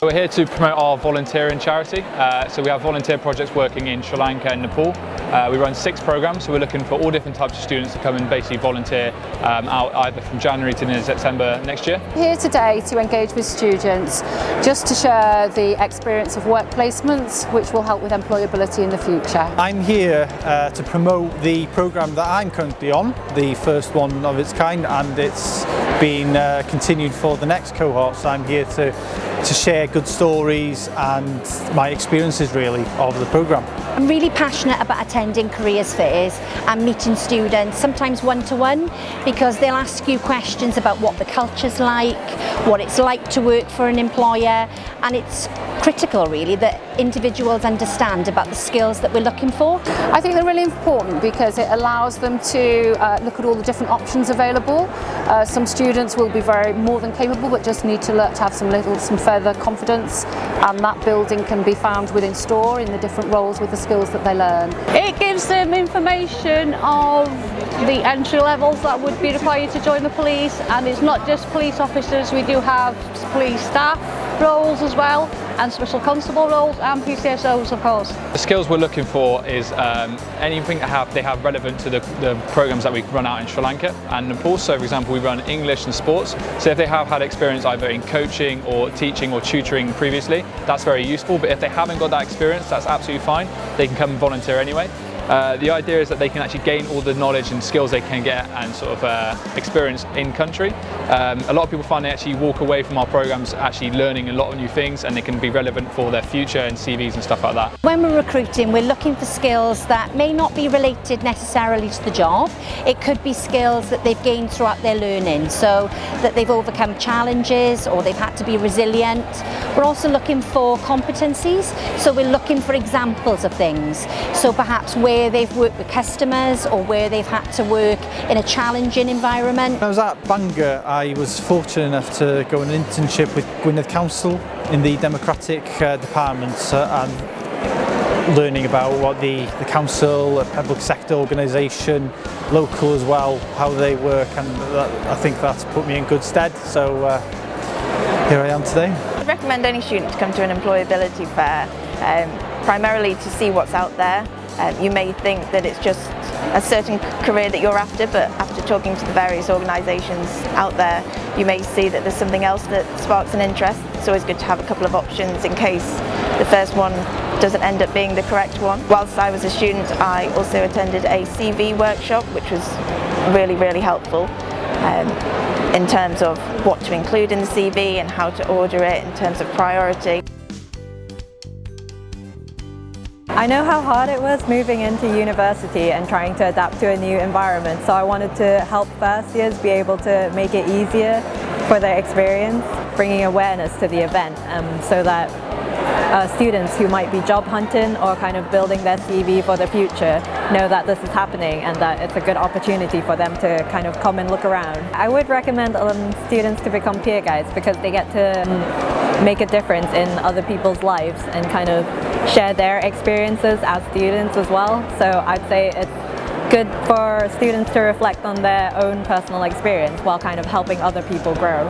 We're here to promote our volunteering charity. So we have volunteer projects working in Sri Lanka and Nepal. We run 6 programs, so we're looking for all different types of students to come and basically volunteer out either from January to the end of September next year. Here today to engage with students, just to share the experience of work placements, which will help with employability in the future. I'm here to promote the programme that I'm currently on, the first one of its kind, and it's been continued for the next cohort, so I'm here to share good stories and my experiences really of the programme. I'm really passionate about attending careers fairs and meeting students, sometimes one-to-one, because they'll ask you questions about what the culture's like, what it's like to work for an employer, and it's critical really that individuals understand about the skills that we're looking for. I think they're really important because it allows them to look at all the different options available. Some students will be more than capable but just need to have some further confidence, and that building can be found within store in the different roles with the skills that they learn. It gives them information of the entry levels that would be required to join the police, and it's not just police officers, we do have police staff roles as well, and special constable roles and PCSOs of course. The skills we're looking for is anything that they have relevant to the programs that we run out in Sri Lanka and Nepal. So for example, we run English and sports, so if they have had experience either in coaching or teaching or tutoring previously, that's very useful, but if they haven't got that experience, that's absolutely fine, they can come and volunteer anyway. The idea is that they can actually gain all the knowledge and skills they can get and sort of experience in country. A lot of people find they actually walk away from our programs actually learning a lot of new things, and they can be relevant for their future and CVs and stuff like that. When we're recruiting, we're looking for skills that may not be related necessarily to the job. It could be skills that they've gained throughout their learning, so that they've overcome challenges or they've had to be resilient. We're also looking for competencies, so we're looking for examples of things. So perhaps where they've worked with customers or where they've had to work in a challenging environment. When I was at Bangor, I was fortunate enough to go on an internship with Gwynedd Council in the Democratic Department and learning about what the council, a public sector organisation, local as well, how they work, and I think that's put me in good stead. So here I am today. I'd recommend any student to come to an employability fair, primarily to see what's out there. You may think that it's just a certain career that you're after, but after talking to the various organisations out there, you may see that there's something else that sparks an interest. It's always good to have a couple of options in case the first one doesn't end up being the correct one. Whilst I was a student, I also attended a CV workshop, which was really, really helpful in terms of what to include in the CV and how to order it in terms of priority. I know how hard it was moving into university and trying to adapt to a new environment, so I wanted to help first years be able to make it easier for their experience, bringing awareness to the event so that students who might be job hunting or kind of building their CV for the future know that this is happening and that it's a good opportunity for them to kind of come and look around. I would recommend students to become peer guides because they get to make a difference in other people's lives and kind of share their experiences as students as well. So I'd say it's good for students to reflect on their own personal experience while kind of helping other people grow.